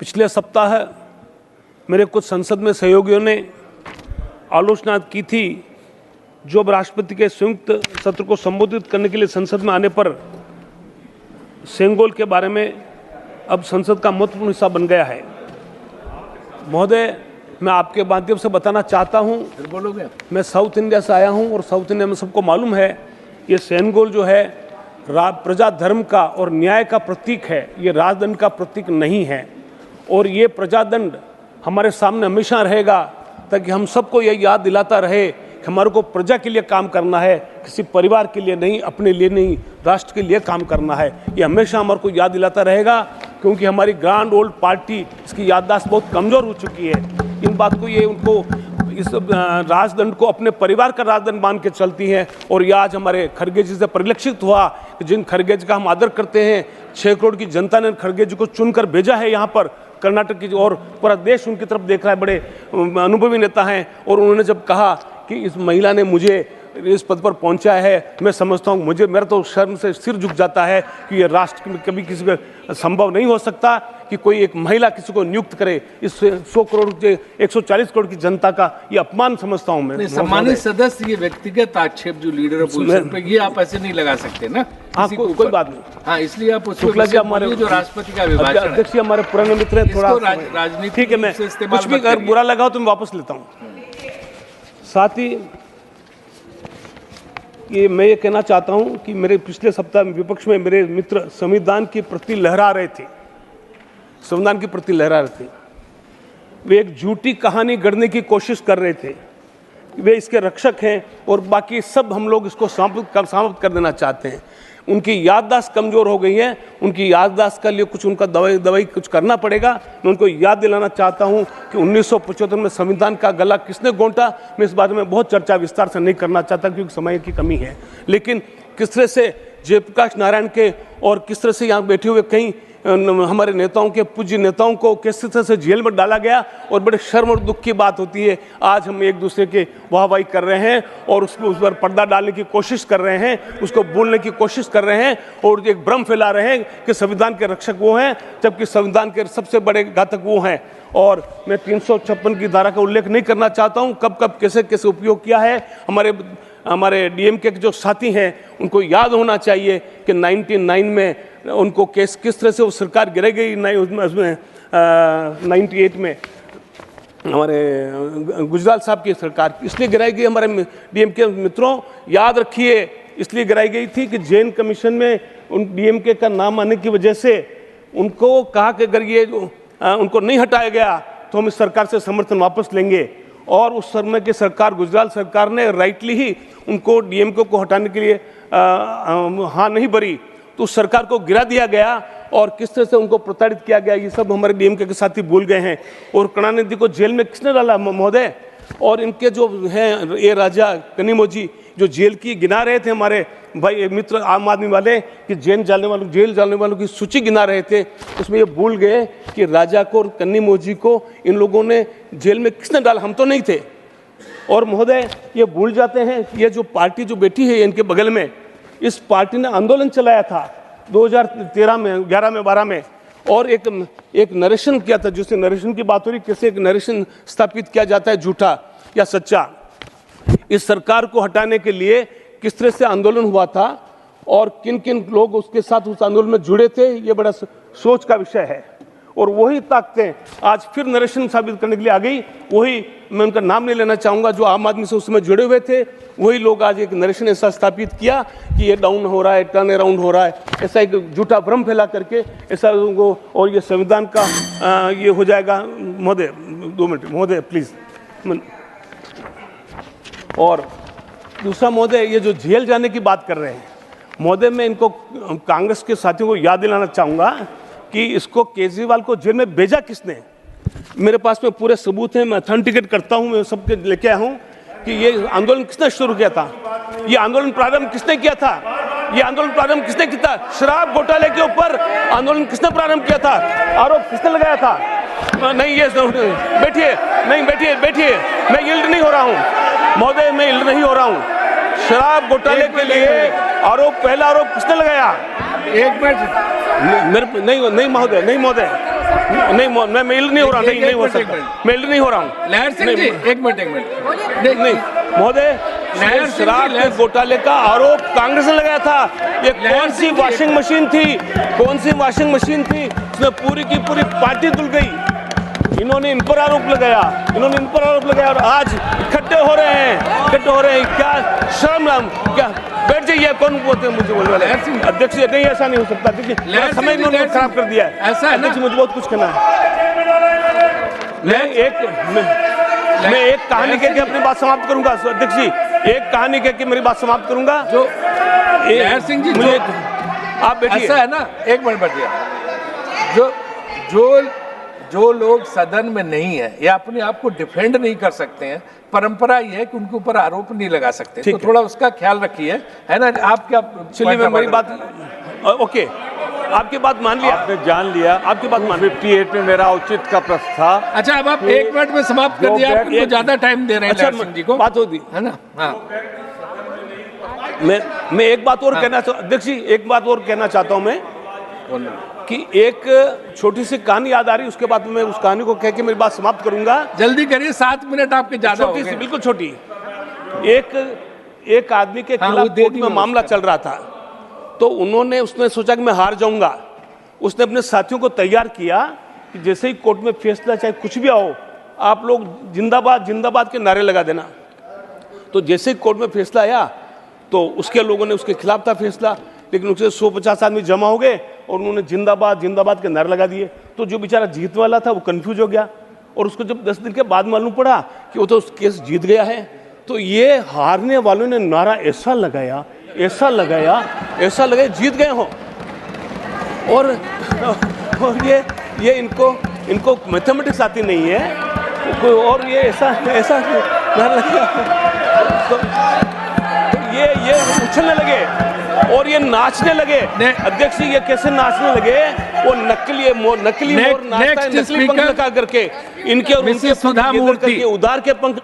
पिछले सप्ताह मेरे कुछ संसद में सहयोगियों ने आलोचना की थी, जो अब राष्ट्रपति के संयुक्त सत्र को संबोधित करने के लिए संसद में आने पर सेंगोल के बारे में अब संसद का महत्वपूर्ण हिस्सा बन गया है। महोदय, मैं आपके माध्यम से बताना चाहता हूं, मैं साउथ इंडिया से आया हूं और साउथ इंडिया में सबको मालूम है ये सेंगोल जो है प्रजा धर्म का और न्याय का प्रतीक है, ये राजदंड का प्रतीक नहीं है। और ये प्रजादंड हमारे सामने हमेशा रहेगा ताकि हम सबको ये याद दिलाता रहे कि हमारे को प्रजा के लिए काम करना है, किसी परिवार के लिए नहीं, अपने लिए नहीं, राष्ट्र के लिए काम करना है। ये हमेशा हमारे को याद दिलाता रहेगा, क्योंकि हमारी ग्रांड ओल्ड पार्टी इसकी याददाश्त बहुत कमज़ोर हो चुकी है। इन बात को ये उनको इस राजदंड को अपने परिवार का राजदंड मान के चलती हैं। और ये आज हमारे खड़गे जी से परिलक्षित हुआ कि जिन खड़गे जी का हम आदर करते हैं, 6 करोड़ की जनता ने खड़गे जी को चुनकर भेजा है यहाँ पर कर्नाटक की, और पूरा देश उनकी तरफ देख रहा है। बड़े अनुभवी नेता हैं और उन्होंने जब कहा कि इस महिला ने मुझे इस पद पर पहुंचाया है, मैं समझता हूं मेरा तो शर्म से सिर झुक जाता है कि ये राष्ट्र में कभी किसी का संभव नहीं हो सकता कि कोई एक महिला किसी को नियुक्त करे। इस 100 करोड़ के 140 करोड़ की जनता का ये अपमान समझता हूं मैं। सम्मानित सदस्य, ये व्यक्तिगत आक्षेप जो लीडर अपोजिशन पे, ये आप ऐसे नहीं लगा सकते ना। हाँ, कोई बात नहीं। हाँ, इसलिए आप शुक्ला जी हमारे जो राष्ट्रपति का अभिभाषण है, अध्यक्ष हमारे पुराने मित्र हैं, थोड़ा राजनीति, ठीक है, मैं कुछ भी अगर बुरा लगा हो तो मैं वापस लेता हूँ। साथ ही मैं ये कहना चाहता हूं कि मेरे पिछले सप्ताह विपक्ष में मेरे मित्र संविधान की प्रति लहरा रहे थे, संविधान की प्रति लहरा रहे थे। वे एक झूठी कहानी गढ़ने की कोशिश कर रहे थे, वे इसके रक्षक हैं और बाकी सब हम लोग इसको समाप्त कर देना चाहते हैं। उनकी याददाश्त कमज़ोर हो गई है, उनकी याददाश्त के लिए कुछ उनका दवाई कुछ करना पड़ेगा। मैं उनको याद दिलाना चाहता हूं कि 1975 में संविधान का गला किसने घोंटा, मैं इस बारे में बहुत चर्चा विस्तार से नहीं करना चाहता क्योंकि समय की कमी है। लेकिन किस तरह से जयप्रकाश नारायण के और किस तरह से यहाँ बैठे हुए कई हमारे नेताओं के, पूज्य नेताओं को किस तरह से जेल में डाला गया, और बड़े शर्म और दुख की बात होती है आज हम एक दूसरे के वाहवाही कर रहे हैं और उस पर पर्दा डालने की कोशिश कर रहे हैं, उसको बोलने की कोशिश कर रहे हैं और एक भ्रम फैला रहे हैं कि संविधान के रक्षक वो हैं, जबकि संविधान के सबसे बड़े घातक वो हैं। और मैं 356 की धारा का उल्लेख नहीं करना चाहता हूँ, कब कब कैसे कैसे उपयोग किया है। हमारे डीएमके के जो साथी हैं उनको याद होना चाहिए कि 99 में उनको किस तरह से वो सरकार गिराई गई। उसमें 98 में हमारे गुजराल साहब की सरकार इसलिए गिराई गई, हमारे डीएमके मित्रों याद रखिए, इसलिए गिराई गई थी कि जैन कमीशन में उन डीएमके का नाम आने की वजह से उनको कहा कि अगर ये उनको नहीं हटाया गया तो हम इस सरकार से समर्थन वापस लेंगे। और उस समय की सरकार, गुजराल सरकार ने राइटली ही उनको डीएमके को हटाने के लिए हाँ नहीं भरी, तो उस सरकार को गिरा दिया गया और किस तरह से उनको प्रताड़ित किया गया ये सब हमारे डीएमके के साथी भूल गए हैं। और करुणानिधि को जेल में किसने डाला महोदय, और इनके जो हैं ये राजा कनिमोझी जो जेल की गिना रहे थे, हमारे भाई मित्र आम आदमी वाले कि जेल जाने वालों की सूची गिना रहे थे, उसमें ये भूल गए कि राजा को और कनिमोझी को इन लोगों ने जेल में किसने डाला, हम तो नहीं थे। और महोदय ये भूल जाते हैं कि ये जो पार्टी जो बैठी है इनके बगल में, इस पार्टी ने आंदोलन चलाया था 2013 में, 11 में, 12 में, और एक नरेशन किया था, जिससे नरेशन की बात हो रही, कैसे एक नरेशन स्थापित किया जाता है झूठा या सच्चा। इस सरकार को हटाने के लिए किस तरह से आंदोलन हुआ था और किन किन लोग उसके साथ उस आंदोलन में जुड़े थे, ये बड़ा सोच का विषय है। और वही ताकतें आज फिर नरेशन साबित करने के लिए आ गई। वही, मैं उनका नाम नहीं लेना चाहूँगा, जो आम आदमी से उस समय जुड़े हुए थे, वही लोग आज एक नरेशन ऐसा स्थापित किया कि ये डाउन हो रहा है, टर्न अराउंड हो रहा है, ऐसा एक झूठा भ्रम फैला करके ऐसा लोगों, और ये संविधान का ये हो जाएगा। महोदय 2 मिनट महोदय प्लीज़। और दूसरा महोदय, ये जो जेल जाने की बात कर रहे हैं महोदय, मैं इनको कांग्रेस के साथियों को याद दिलाना चाहूँगा कि इसको केजरीवाल को जेल में भेजा किसने। मेरे पास में पूरे सबूत हैं, मैं ऑथेंटिकेट करता हूँ, मैं सबके लेके आया हूँ कि ये आंदोलन किसने शुरू किया था, ये आंदोलन प्रारंभ किसने किया था, ये आंदोलन प्रारंभ किसने किया था, शराब घोटाले के ऊपर आंदोलन किसने प्रारंभ किया था, आरोप किसने लगाया था। नहीं, ये बैठिए, नहीं बैठिए, मैं यील्ड नहीं हो रहा हूँ महोदय, मैं यील्ड नहीं हो रहा हूँ। शराब घोटाले के लिए पहला आरोप किसने लगाया? एक मिनट, नहीं महोदय, नहीं मैं मेल नहीं हो रहा, नहीं हो सकता, मेल नहीं हो रहा हूँ। लहर सिंह जी, एक मिनट नहीं महोदय, शराब के घोटाले का आरोप कांग्रेस ने लगाया था। ये कौन सी वॉशिंग मशीन थी, कौन सी वॉशिंग मशीन थी, उसमें पूरी की पूरी पार्टी धुल गई। इन्होंने इन पर आरोप लगाया, और आज इकट्ठे हो रहे हैं, क्या शर्म, क्या बैठ जाइए, कौन बोलते हैं मुझे बोलने वाले? अध्यक्ष नहीं, ऐसा नहीं हो सकता, देखिए समय इन्होंने खराब कर दिया है। ऐसा है अध्यक्ष, मुझे बहुत कुछ कहना है। मैं एक कहानी कह के अपनी बात समाप्त करूंगा अध्यक्ष जी, एक कहानी कह के मेरी बात समाप्त करूंगा। जो लहर सिंह जी, मुझे आप बैठिए। ऐसा है ना, एक मिनट बैठिए। जो लोग सदन में नहीं है या अपने आप को डिफेंड नहीं कर सकते हैं, परंपरा ये है कि उनके ऊपर आरोप नहीं लगा सकते, तो थोड़ा उसका ख्याल रखिए, है ना? आप क्या, चलिए मैं मेरी बात, ओके, आपकी बात मान लिया, आपने जान लिया, आपकी बात मान 58 में मेरा औचित्य का प्रश्न था। अच्छा, अब आप 1 मिनट में समाप्त कर दिया, आप उनको ज्यादा टाइम दे रहे हैं लहर सिंह जी को, बात होती है ना? हाँ, मैं एक बात और कहना चाहता, अध्यक्ष जी एक बात और कहना चाहता हूं मैं, कि एक छोटी सी कहानी याद आ रही, उसके बाद मैं उस कहानी को कह के मेरी बात समाप्त करूंगा। जल्दी करिए, 7 मिनट आपके ज्यादा हो छोटी सी, गए। बिल्कुल छोटी। एक आदमी के खिलाफ कोर्ट में मामला चल रहा था, तो उसने सोचा कि मैं हार जाऊंगा। उसने अपने साथियों को तैयार किया कि जैसे ही कोर्ट में फैसला, चाहे कुछ भी आओ, आप लोग जिंदाबाद जिंदाबाद के नारे लगा देना। तो जैसे ही कोर्ट में फैसला आया, तो उसके लोगों ने, उसके खिलाफ था फैसला, लेकिन उसके 150 आदमी जमा हो गए और उन्होंने जिंदाबाद जिंदाबाद के नारे लगा दिए। तो जो बेचारा जीतने वाला था वो कंफ्यूज हो गया, और उसको जब 10 दिन के बाद मालूम पड़ा कि वो तो उस केस जीत गया है, तो ये हारने वालों ने नारा ऐसा लगाया जीत गए हो। और ये इनको मैथमेटिक्स आती नहीं है, और ये ऐसा नारा लगा, तो ये उछलने लगे और ये नाचने लगे। अध्यक्ष जी, ये कैसे नाचने लगे? वो नकली मोर नाचता है, नकली पंख लगा करके, इनके और उनके पंख करके, उधार के पंख